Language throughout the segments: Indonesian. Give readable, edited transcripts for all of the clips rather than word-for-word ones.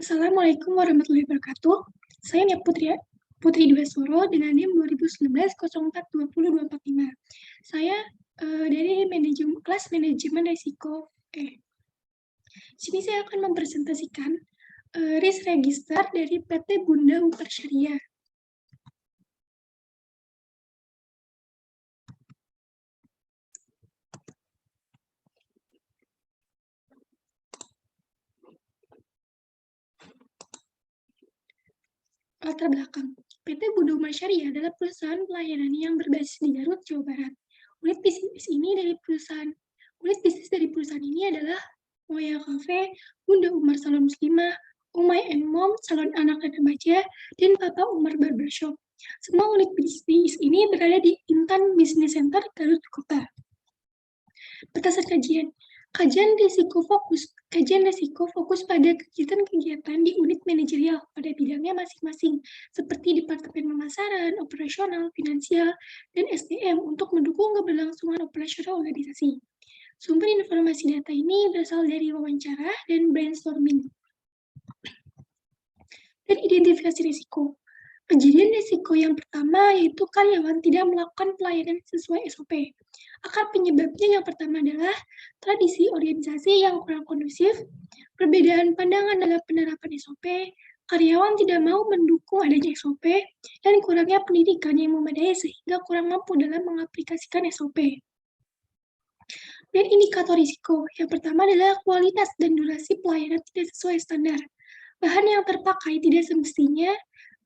Assalamualaikum warahmatullahi wabarakatuh. Saya Nia Putri Dwiasoro dengan NIM 2019 0420 Saya dari kelas manajemen risiko. Sini saya akan mempresentasikan risk register dari PT Bunda Umar Syariah. Latar belakang. PT Bunda Umar Syariah adalah perusahaan pelayanan yang berbasis di Garut, Jawa Barat. Unit bisnis dari perusahaan ini adalah Moya Cafe, Bunda Umar Salon Muslimah, Umay and Mom, Salon Anak dan Remaja, dan Papa Umar Barbershop. Semua unit bisnis ini berada di Intan Business Center, Garut Kota. Berdasarkan kajian risiko fokus pada kegiatan-kegiatan di unit manajerial pada bidangnya masing-masing, seperti Departemen Pemasaran, Operasional, Finansial, dan SDM untuk mendukung keberlangsungan operasional organisasi. Sumber informasi data ini berasal dari wawancara dan brainstorming. Dan identifikasi risiko. Kejadian risiko yang pertama yaitu karyawan tidak melakukan pelayanan sesuai SOP. Akar penyebabnya yang pertama adalah tradisi organisasi yang kurang kondusif, perbedaan pandangan dalam penerapan SOP, karyawan tidak mau mendukung adanya SOP, dan kurangnya pendidikan yang memadai sehingga kurang mampu dalam mengaplikasikan SOP. Dan indikator risiko, yang pertama adalah kualitas dan durasi pelayanan tidak sesuai standar. Bahan yang terpakai tidak semestinya,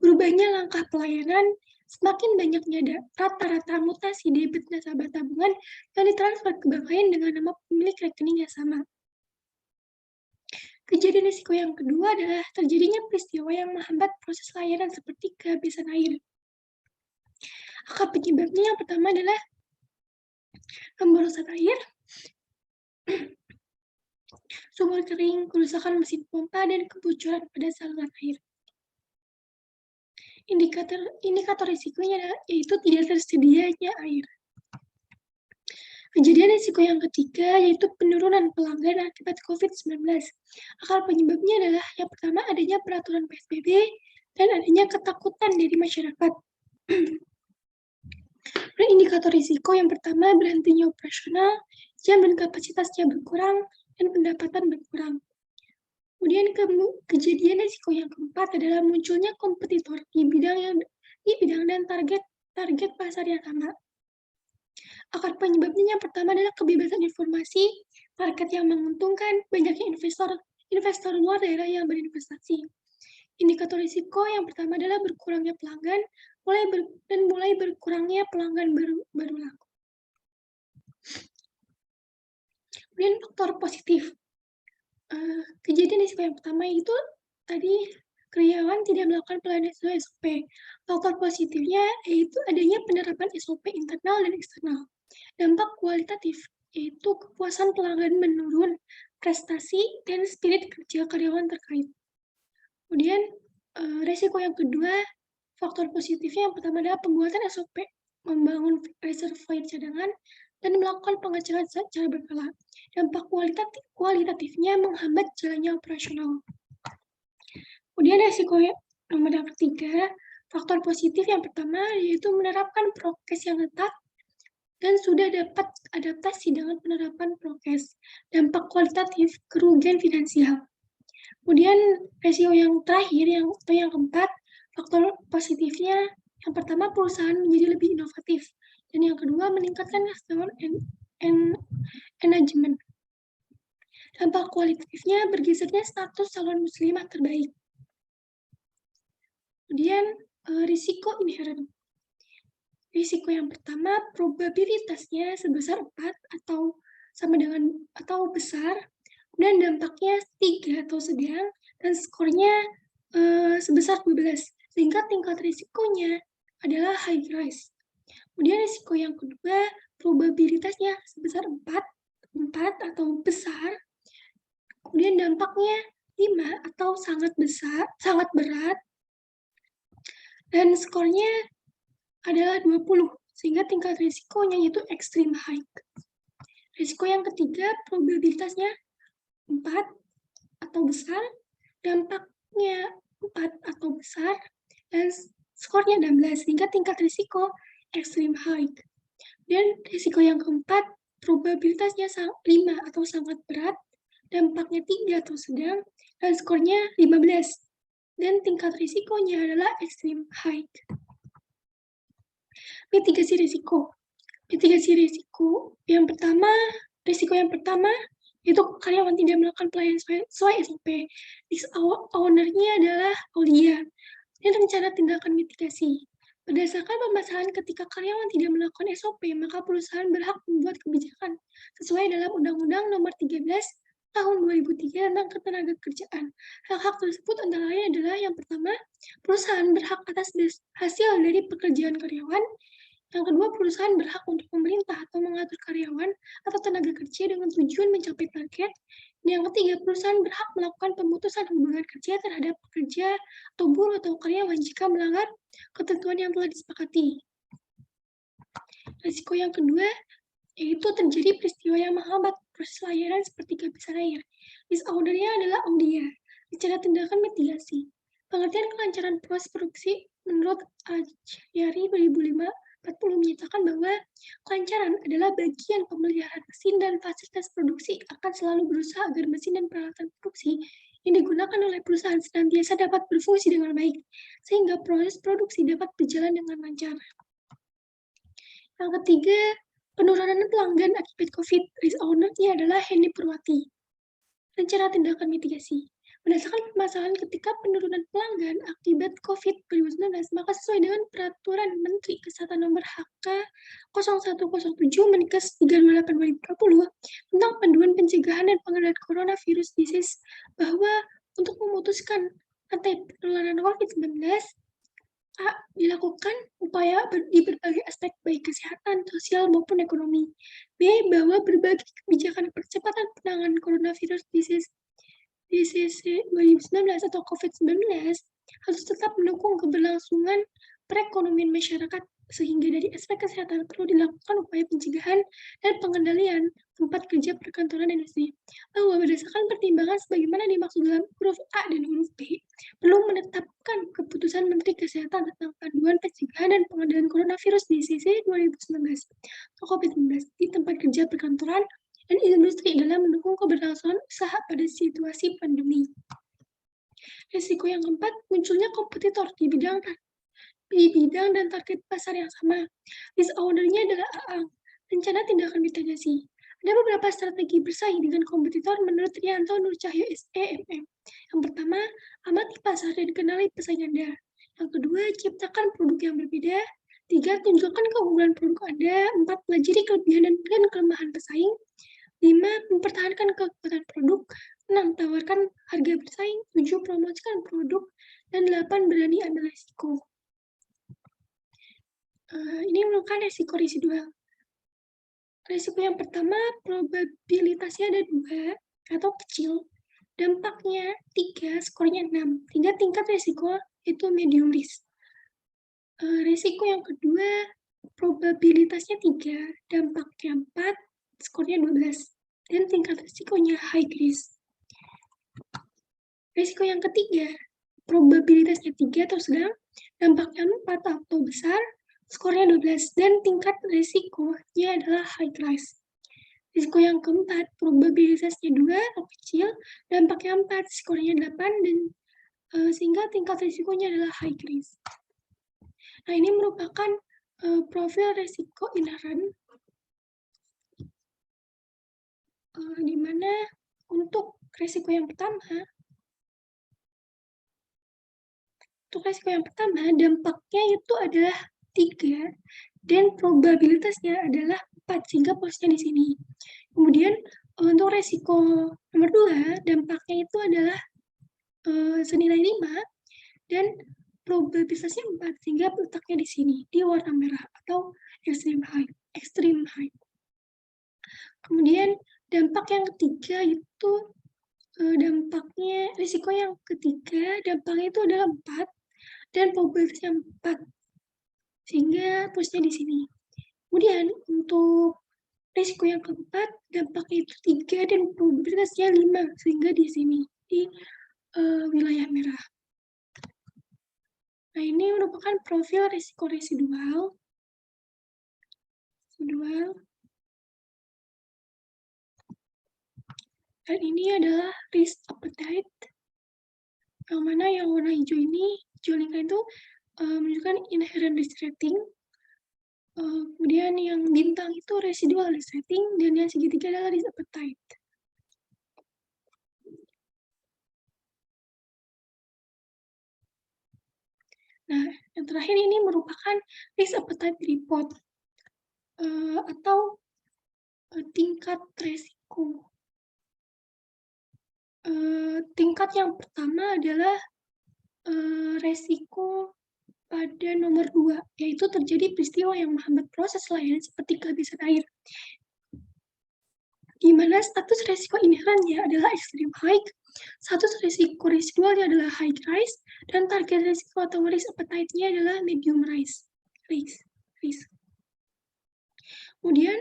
berubahnya langkah pelayanan, semakin banyaknya rata-rata mutasi debit nasabah tabungan yang ditransfer ke bank lain dengan nama pemilik rekening yang sama. Kejadian risiko yang kedua adalah terjadinya peristiwa yang menghambat proses layanan seperti kehabisan air. Akar penyebabnya yang pertama adalah pemborosan air, sumur kering, kerusakan mesin pompa, dan kebocoran pada saluran air. Indikator risikonya yaitu tidak tersedianya air. Kejadian risiko yang ketiga yaitu penurunan pelanggan akibat COVID-19. Akar penyebabnya adalah yang pertama adanya peraturan PSBB dan adanya ketakutan dari masyarakat. Dan indikator risiko yang pertama berhentinya operasional, jam dan kapasitasnya berkurang, dan pendapatan berkurang. Kemudian kejadian risiko yang keempat adalah munculnya kompetitor di bidang dan target pasar yang sama. Akar penyebabnya yang pertama adalah kebebasan informasi, market yang menguntungkan, banyaknya investor luar daerah yang berinvestasi. Indikator risiko yang pertama adalah berkurangnya pelanggan, mulai berkurangnya pelanggan baru laku. Kemudian faktor positif. Kejadian risiko yang pertama itu tadi karyawan tidak melakukan pelayanan sesuai SOP. Faktor positifnya yaitu adanya penerapan SOP internal dan eksternal. Dampak kualitatif yaitu kepuasan pelanggan menurun, prestasi, dan spirit kerja karyawan terkait. Kemudian resiko yang kedua, faktor positifnya yang pertama adalah pembuatan SOP, membangun reservoir cadangan, dan melakukan pengecekan secara berkala. Dampak kualitatifnya menghambat jalannya operasional. Kemudian resiko nomor yang ketiga, faktor positif yang pertama yaitu menerapkan prokes yang ketat dan sudah dapat adaptasi dengan penerapan prokes. Dampak kualitatif, kerugian finansial. Kemudian resiko yang terakhir, yang keempat, faktor positifnya yang pertama perusahaan menjadi lebih inovatif dan yang kedua meningkatkan customer engagement. Dampak kualitatifnya bergesernya status calon muslimah terbaik. Kemudian risiko inherent. Risiko yang pertama probabilitasnya sebesar 4 atau sama dengan atau besar, kemudian dampaknya 3 atau sedang, dan skornya sebesar 12, sehingga tingkat risikonya adalah high risk. Kemudian risiko yang kedua, probabilitasnya sebesar 4 atau besar, kemudian dampaknya 5 atau sangat besar, sangat berat, dan skornya adalah 20, sehingga tingkat risikonya yaitu extreme high. Risiko yang ketiga, probabilitasnya 4 atau besar, dampaknya 4 atau besar, dan skornya 16, sehingga tingkat risiko extreme high. Dan risiko yang keempat, probabilitasnya 5 atau sangat berat, dampaknya 3 atau sedang, dan skornya 15. Dan tingkat risikonya adalah extreme high. Mitigasi risiko. Mitigasi risiko yang pertama, itu karyawan tidak melakukan pelayanan sesuai SOP. Owner-nya adalah Aulia. Dan rencana tindakan mitigasi. Berdasarkan permasalahan ketika karyawan tidak melakukan SOP, maka perusahaan berhak membuat kebijakan sesuai dalam Undang-Undang Nomor 13 Tahun 2003 tentang Ketenagakerjaan. Hak-hak tersebut antara lain adalah yang pertama, perusahaan berhak atas hasil dari pekerjaan karyawan. Yang kedua, perusahaan berhak untuk memerintah atau mengatur karyawan atau tenaga kerja dengan tujuan mencapai target. Yang ketiga, perusahaan berhak melakukan pemutusan hubungan kerja terhadap pekerja atau buruh atau karyawan jika melanggar ketentuan yang telah disepakati. Risiko yang kedua, yaitu terjadi peristiwa yang menghambat proses layanan seperti kehabisan air. Disordernya adalah Aulia. Rencana tindakan mitigasi. Pengertian kelancaran proses produksi menurut Ajari 2005 menyatakan bahwa kelancaran adalah bagian pemeliharaan mesin dan fasilitas produksi akan selalu berusaha agar mesin dan peralatan produksi yang digunakan oleh perusahaan senantiasa dapat berfungsi dengan baik, sehingga proses produksi dapat berjalan dengan lancar. Yang ketiga, penurunan pelanggan akibat COVID. Risk owner-nya adalah Hendy Purwati. Rencana tindakan mitigasi. Berdasarkan permasalahan ketika penurunan pelanggan akibat COVID-19, maka sesuai dengan Peraturan Menteri Kesehatan Nomor HK 0107 Menkes 328/2020 tentang panduan pencegahan dan pengendalian coronavirus disease, bahwa untuk memutuskan rantai penularan COVID-19, A. Dilakukan upaya di berbagai aspek baik kesehatan, sosial, maupun ekonomi. B. Bahwa berbagai kebijakan percepatan penanganan coronavirus disease 2019 atau COVID-19 harus tetap mendukung keberlangsungan perekonomian masyarakat, sehingga dari aspek kesehatan perlu dilakukan upaya pencegahan dan pengendalian tempat kerja, perkantoran, dan industri. Bahwa berdasarkan pertimbangan sebagaimana dimaksud dalam huruf A dan huruf B, perlu menetapkan keputusan Menteri Kesehatan tentang panduan pencegahan dan pengendalian coronavirus disease 2019 atau COVID-19 di tempat kerja, perkantoran, dan industri dalam mendukung keberlangsungan usaha pada situasi pandemi. Risiko yang keempat, munculnya kompetitor di bidang dan target pasar yang sama. Risk owner-nya adalah AA. Rencana tindakan mitigasi. Ada beberapa strategi bersaing dengan kompetitor menurut Rianto Nur Cahyo SEMM. Yang pertama, amati pasar dan kenali pesaing Anda. Yang kedua, ciptakan produk yang berbeda. 3. Tunjukkan keunggulan produk Anda. 4. Pelajari kelebihan dan kelemahan pesaing. 5. Mempertahankan kekuatan produk. 6. Tawarkan harga bersaing. 7. Promosikan produk. Dan 8. Berani ambil risiko. Ini merupakan risiko residual. Risiko yang pertama, probabilitasnya ada 2 atau kecil. Dampaknya 3, skornya 6. Sehingga tingkat risiko itu medium risk. Risiko yang kedua, probabilitasnya 3, dampaknya 4, skornya 12. Dan tingkat risikonya high risk. Risiko yang ketiga, probabilitasnya 3 atau sedang, dampaknya 4 atau besar, skornya 12, dan tingkat risikonya adalah high risk. Risiko yang keempat, probabilitasnya 2 atau kecil, dampaknya 4, skornya 8, dan sehingga tingkat risikonya adalah high risk. Nah, ini merupakan profil risiko inherent, di mana untuk risiko yang pertama, dampaknya itu adalah 3 dan probabilitasnya adalah 4, sehingga posnya di sini. Kemudian untuk risiko nomor 2, dampaknya itu adalah senilai 5 dan probabilitasnya 4, sehingga letaknya di sini di warna merah atau extreme high. Kemudian dampak yang ketiga itu risiko yang ketiga, dampaknya itu adalah 4 dan probabilitasnya 4, sehingga posnya di sini. Kemudian untuk risiko yang keempat, dampaknya itu 3 dan probabilitasnya 5, sehingga di sini di wilayah merah. Nah, ini merupakan profil risiko residual. Dan ini adalah risk appetite, yang mana yang warna hijau ini, hijau lingkaran itu menunjukkan inherent risk rating. Kemudian yang bintang itu residual risk rating, dan yang segitiga adalah risk appetite. Nah, yang terakhir ini merupakan risk appetite report atau tingkat resiko. Tingkat yang pertama adalah resiko pada nomor 2, yaitu terjadi peristiwa yang menghambat proses layanan seperti kehabisan air. Di mana status resiko inherennya adalah extreme high, status resiko residualnya adalah high rise, dan target resiko atau risk appetite-nya adalah medium risk. Kemudian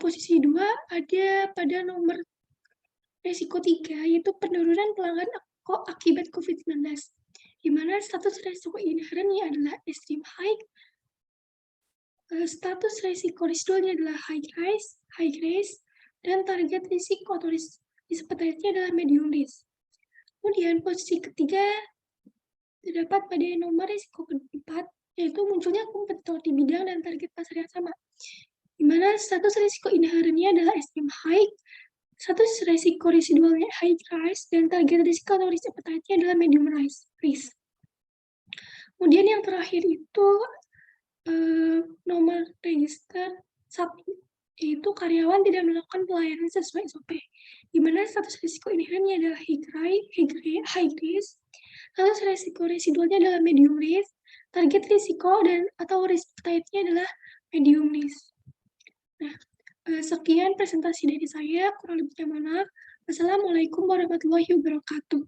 posisi 2 ada pada nomor resiko 3, yaitu penurunan pelanggan akibat COVID-19, di mana status resiko inherennya adalah extreme high, status resiko residualnya adalah high risk, dan target risiko atau risk appetite-nya adalah medium risk. Kemudian posisi ketiga terdapat pada nomor risiko keempat, yaitu munculnya kompetitor di bidang dan target pasar yang sama, di mana status risiko inherennya adalah extreme high, status risiko residualnya high risk, dan target risiko atau risk appetite-nya adalah medium risk. Kemudian yang terakhir itu nomor register 1, yaitu karyawan tidak melakukan pelayanan sesuai SOP, di mana status risiko inherennya adalah high risk, status risiko residualnya adalah medium risk, target risiko atau risk appetite-nya adalah medium risk. Nah, sekian presentasi dari saya, kurang lebihnya mohon maaf. Wassalamualaikum warahmatullahi wabarakatuh.